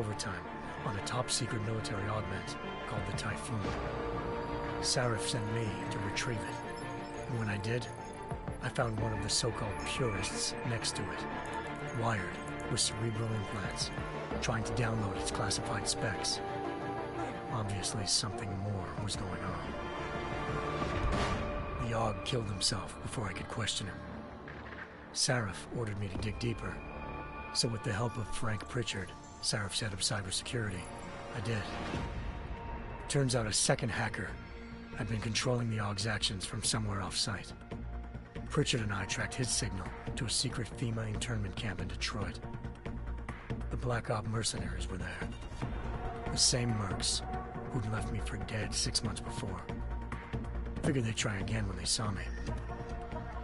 overtime on a top-secret military augment called the Typhoon. Sarif sent me to retrieve it, and when I did, I found one of the so-called purists next to it, wired with cerebral implants, trying to download its classified specs. Obviously, something more was going on. The Aug killed himself before I could question him. Sarif ordered me to dig deeper, so with the help of Frank Pritchard, Sarif's head of cybersecurity, I did. Turns out a second hacker had been controlling the Aug's actions from somewhere off-site. Pritchard and I tracked his signal to a secret FEMA internment camp in Detroit. The Black Op mercenaries were there. The same mercs who'd left me for dead 6 months before. Figured they'd try again when they saw me.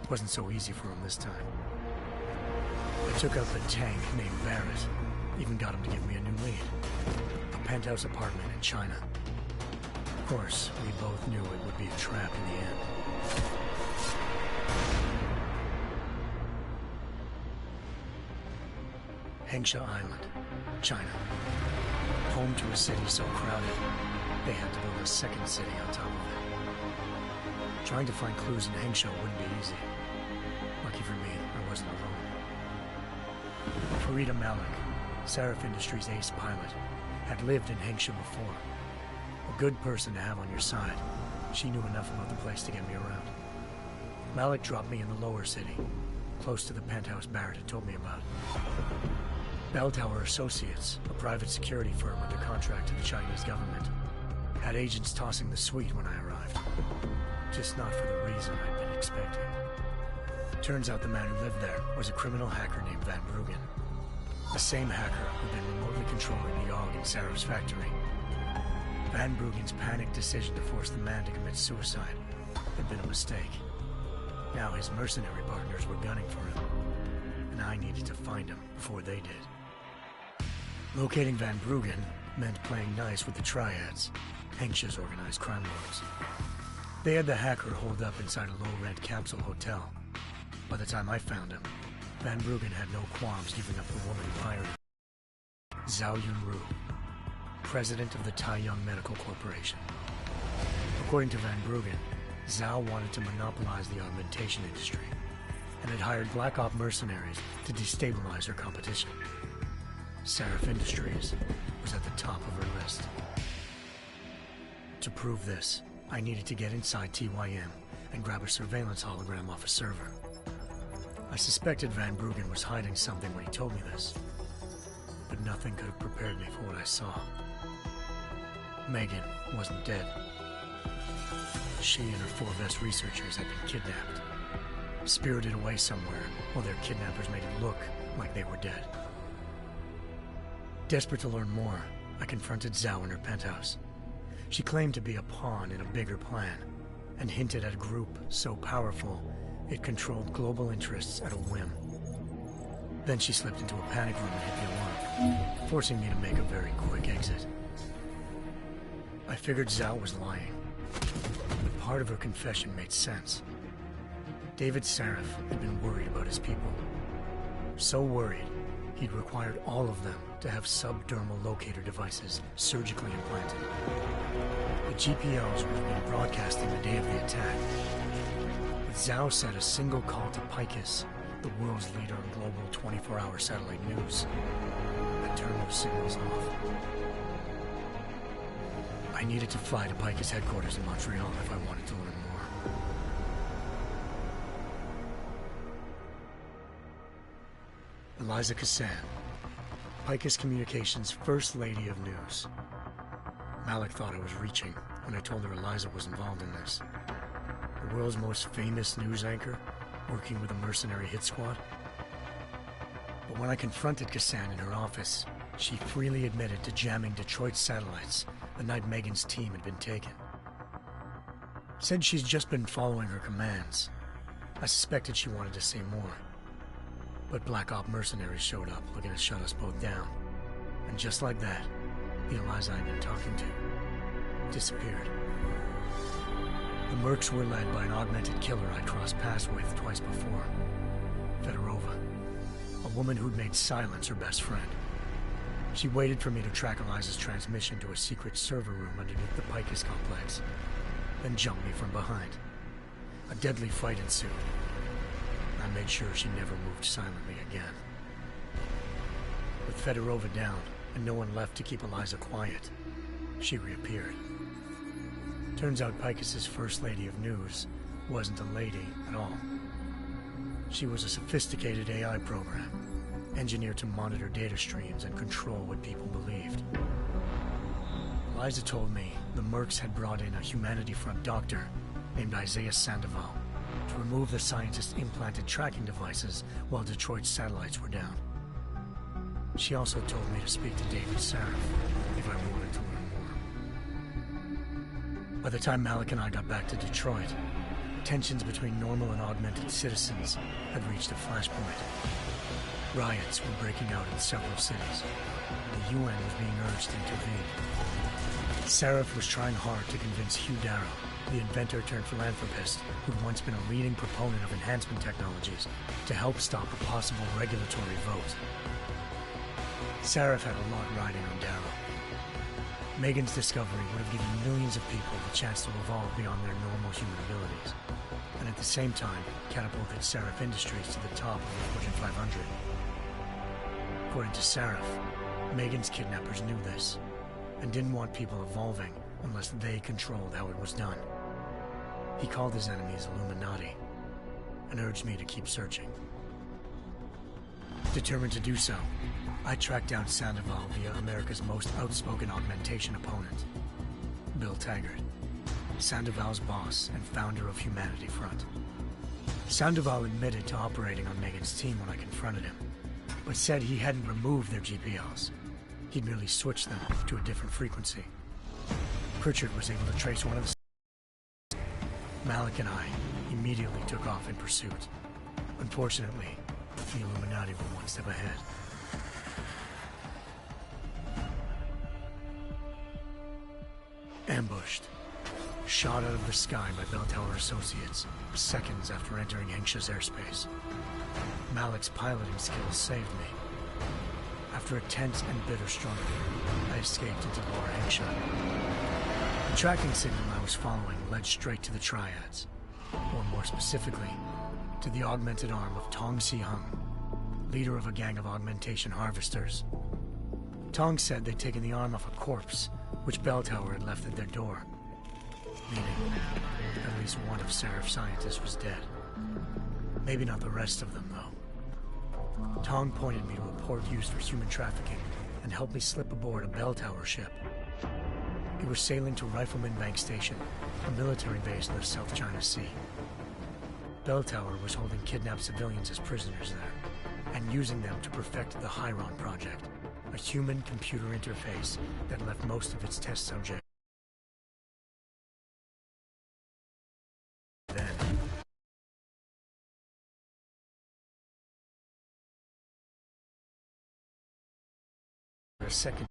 Wasn't so easy for them this time. I took out the tank named Barrett, even got him to give me a new lead. A penthouse apartment in China. Of course, we both knew it would be a trap in the end. Hengsha Island, China. Home to a city so crowded, they had to build a second city on top of it. Trying to find clues in Hengsha wouldn't be easy. Lucky for me, I wasn't alone. Farida Malik, Sarif Industries' ace pilot, had lived in Hengsha before. A good person to have on your side. She knew enough about the place to get me around. Malik dropped me in the lower city, close to the penthouse Barrett had told me about. Bell Tower Associates, a private security firm under contract to the Chinese government, had agents tossing the suite when I arrived. Just not for the reason I'd been expecting. Turns out the man who lived there was a criminal hacker named Van Bruggen. The same hacker who'd been remotely controlling the Aug in Sarif's factory. Van Bruggen's panicked decision to force the man to commit suicide had been a mistake. Now his mercenary partners were gunning for him, and I needed to find him before they did. Locating Van Bruggen meant playing nice with the Triads, Hengsha's organized crime lords. They had the hacker holed up inside a low-rent capsule hotel. By the time I found him, Van Bruggen had no qualms giving up the woman who hired him. Zhao Yunru, president of the Taiyang Medical Corporation. According to Van Bruggen, Zhao wanted to monopolize the augmentation industry and had hired Black Op mercenaries to destabilize her competition. Sarif Industries was at the top of her list. To prove this, I needed to get inside TYM and grab a surveillance hologram off a server. I suspected Van Bruggen was hiding something when he told me this, but nothing could have prepared me for what I saw. Megan wasn't dead. She and her 4 best researchers had been kidnapped, spirited away somewhere while their kidnappers made it look like they were dead. Desperate to learn more, I confronted Zhao in her penthouse. She claimed to be a pawn in a bigger plan, and hinted at a group so powerful it controlled global interests at a whim. Then she slipped into a panic room and hit the alarm, forcing me to make a very quick exit. I figured Zhao was lying, but part of her confession made sense. David Sarif had been worried about his people. So worried, he'd required all of them to have subdermal locator devices surgically implanted. The GPOs would have been broadcasting the day of the attack. But Zhao said a single call to Picus, the world's leader in global 24-hour satellite news, had turned those signals off. I needed to fly to Picus headquarters in Montreal if I wanted to learn more. Eliza Cassan, Picus Communications' First Lady of News. Malik thought I was reaching when I told her Eliza was involved in this. The world's most famous news anchor, working with a mercenary hit squad. But when I confronted Cassan in her office, she freely admitted to jamming Detroit's satellites the night Megan's team had been taken. Said she's just been following her commands. I suspected she wanted to say more. But Black Op mercenaries showed up looking to shut us both down. And just like that, the Eliza I'd been talking to disappeared. The mercs were led by an augmented killer I'd crossed paths with twice before. Fedorova, a woman who'd made silence her best friend. She waited for me to track Eliza's transmission to a secret server room underneath the Picus complex, then jumped me from behind. A deadly fight ensued. I made sure she never moved silently again. With Fedorova down and no one left to keep Eliza quiet, she reappeared. Turns out Picus's First Lady of News wasn't a lady at all. She was a sophisticated AI program, engineered to monitor data streams and control what people believed. Eliza told me the Mercs had brought in a Humanity Front doctor named Isaiah Sandoval to remove the scientist's implanted tracking devices while Detroit's satellites were down. She also told me to speak to David Sarif if I wanted to learn more. By the time Malik and I got back to Detroit, tensions between normal and augmented citizens had reached a flashpoint. Riots were breaking out in several cities. The UN was being urged to intervene. Sarif was trying hard to convince Hugh Darrow, the inventor turned philanthropist who'd once been a leading proponent of enhancement technologies, to help stop a possible regulatory vote. Sarif had a lot riding on Darrow. Megan's discovery would have given millions of people the chance to evolve beyond their normal human abilities, and at the same time catapulted Sarif Industries to the top of the Fortune 500. According to Sarif, Megan's kidnappers knew this, and didn't want people evolving unless they controlled how it was done. He called his enemies Illuminati, and urged me to keep searching. Determined to do so, I tracked down Sandoval via America's most outspoken augmentation opponent, Bill Taggart, Sandoval's boss and founder of Humanity Front. Sandoval admitted to operating on Megan's team when I confronted him, but said he hadn't removed their GPLs. He'd merely switched them to a different frequency. Pritchard was able to trace one of the... Malik and I immediately took off in pursuit. Unfortunately, the Illuminati were one step ahead. Ambushed. Shot out of the sky by Bell Tower Associates, seconds after entering Hengsha's airspace. Malik's piloting skills saved me. After a tense and bitter struggle, I escaped into Lower Hengsha. The tracking signal I was following led straight to the Triads, or more specifically, to the augmented arm of Tong Si-hung, leader of a gang of augmentation harvesters. Tong said they'd taken the arm off a corpse, which Bell Tower had left at their door, meaning at least one of Sarif's scientists was dead. Maybe not the rest of them, though. Tong pointed me to a port used for human trafficking and helped me slip aboard a Bell Tower ship. It was sailing to Rifleman Bank Station, a military base in the South China Sea. Bell Tower was holding kidnapped civilians as prisoners there, and using them to perfect the Hyron project, a human-computer interface that left most of its test subjects then. A second